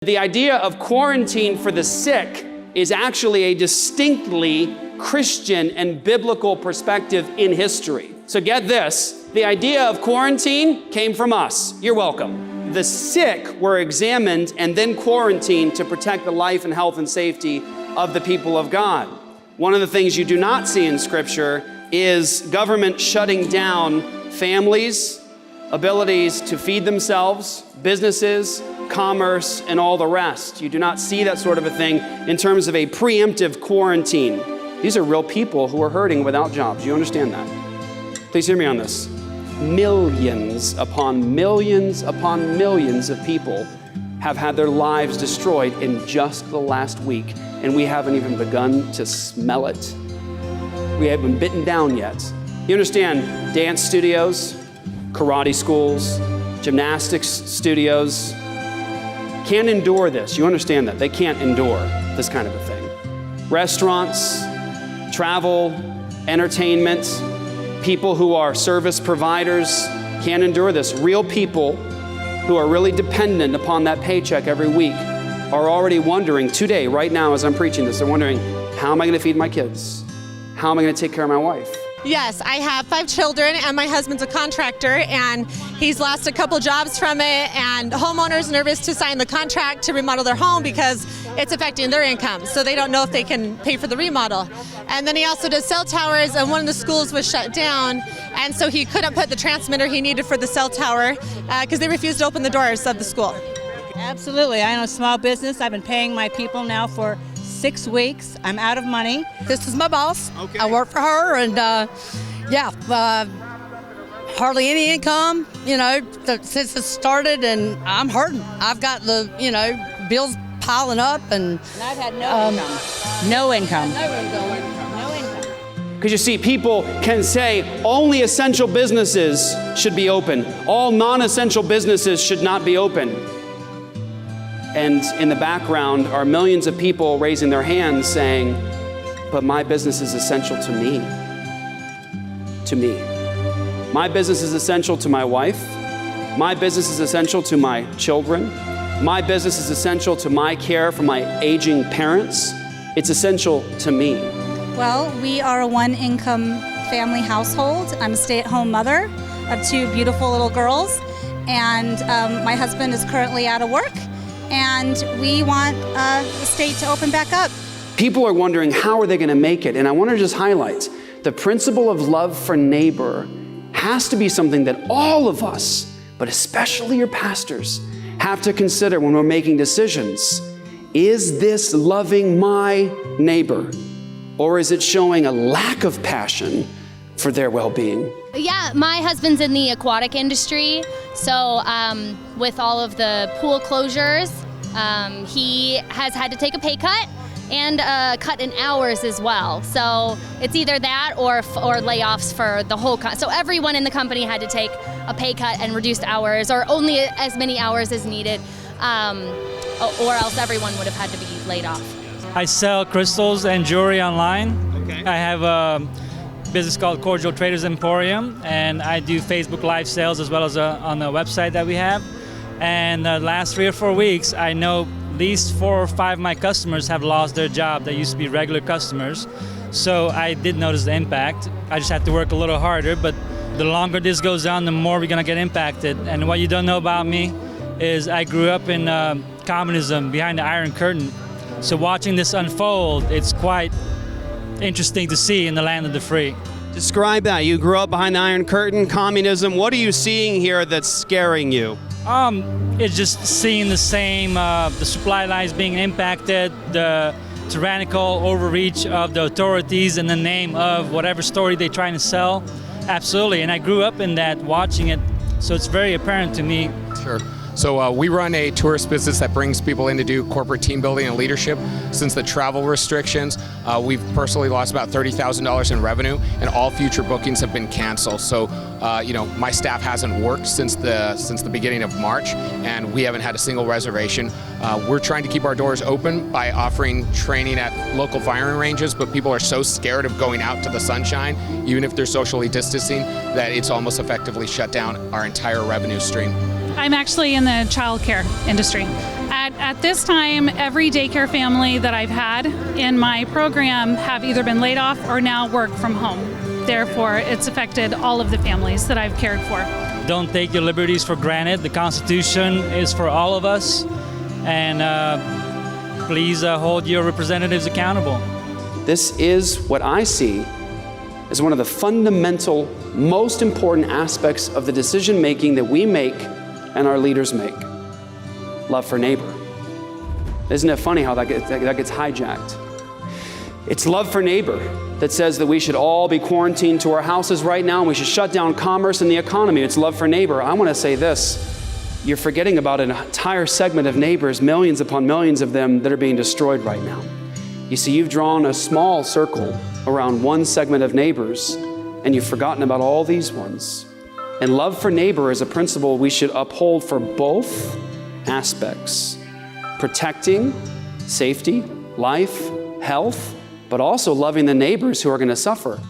The idea of quarantine for the sick is actually a distinctly Christian and biblical perspective in history. So get this, the idea of quarantine came from us. You're welcome. The sick were examined and then quarantined to protect the life and health and safety of the people of God. One of the things you do not see in Scripture is government shutting down families, abilities to feed themselves, businesses, commerce, and all the rest. You do not see that sort of a thing in terms of a preemptive quarantine. These are real people who are hurting without jobs. You understand that? Please hear me on this. Millions upon millions upon millions of people have had their lives destroyed in just the last week, and we haven't even begun to smell it. We haven't bitten down yet. You understand, dance studios, karate schools, gymnastics studios can't endure this. You understand that. They can't endure this kind of a thing. Restaurants, travel, entertainment, people who are service providers can't endure this. Real people who are really dependent upon that paycheck every week are already wondering today, right now as I'm preaching this, they're wondering, how am I going to feed my kids? How am I going to take care of my wife? Yes, I have 5 children and my husband's a contractor and he's lost a couple jobs from it, and homeowners nervous to sign the contract to remodel their home because it's affecting their income. So they don't know if they can pay for the remodel. And then he also does cell towers, and one of the schools was shut down, and so he couldn't put the transmitter he needed for the cell tower because they refused to open the doors of the school. Absolutely. I own a small business. I've been paying my people now for 6 weeks. I'm out of money. This is my boss. Okay. I work for her, and hardly any income, since it started, and I'm hurting. I've got the, bills piling up, and I've had no income. Because you see, people can say only essential businesses should be open. All non-essential businesses should not be open. And in the background are millions of people raising their hands saying, but my business is essential to me. To me. My business is essential to my wife. My business is essential to my children. My business is essential to my care for my aging parents. It's essential to me. Well, we are a one-income family household. I'm a stay-at-home mother of 2 beautiful little girls, and my husband is currently out of work. And we want the state to open back up. People are wondering, how are they going to make it? And I want to just highlight, the principle of love for neighbor has to be something that all of us, but especially your pastors, have to consider when we're making decisions. Is this loving my neighbor? Or is it showing a lack of passion for their well-being? Yeah, my husband's in the aquatic industry, so with all of the pool closures, he has had to take a pay cut and cut in hours as well. So it's either that or layoffs for the whole so everyone in the company had to take a pay cut and reduced hours, or only as many hours as needed, or else everyone would have had to be laid off. I sell crystals and jewelry online. Okay. I have a business called Cordial Traders Emporium, and I do Facebook Live sales as well as on the website that we have. And the last 3 or 4 weeks, I know at least 4 or 5 of my customers have lost their job that used to be regular customers. So I did notice the impact. I just have to work a little harder, but the longer this goes on, the more we're gonna get impacted. And what you don't know about me is I grew up in communism behind the Iron Curtain. So watching this unfold, it's quite interesting to see in the land of the free. Describe that. You grew up behind the Iron Curtain, communism. What are you seeing here that's scaring you? It's just seeing the same, the supply lines being impacted, the tyrannical overreach of the authorities in the name of whatever story they're trying to sell. Absolutely, and I grew up in that, watching it, so it's very apparent to me. Sure. So we run a tourist business that brings people in to do corporate team building and leadership. Since the travel restrictions, we've personally lost about $30,000 in revenue, and all future bookings have been canceled. So, my staff hasn't worked since the beginning of March, and we haven't had a single reservation. We're trying to keep our doors open by offering training at local firing ranges, but people are so scared of going out to the sunshine, even if they're socially distancing, that it's almost effectively shut down our entire revenue stream. I'm actually in the childcare industry. At this time, every daycare family that I've had in my program have either been laid off or now work from home. Therefore, it's affected all of the families that I've cared for. Don't take your liberties for granted. The Constitution is for all of us, and please hold your representatives accountable. This is what I see as one of the fundamental, most important aspects of the decision making that we make and our leaders make. Love for neighbor. Isn't it funny how that gets hijacked? It's love for neighbor that says that we should all be quarantined to our houses right now and we should shut down commerce and the economy. It's love for neighbor. I want to say this. You're forgetting about an entire segment of neighbors, millions upon millions of them, that are being destroyed right now. You see, you've drawn a small circle around one segment of neighbors, and you've forgotten about all these ones. And love for neighbor is a principle we should uphold for both aspects: protecting safety, life, health, but also loving the neighbors who are going to suffer.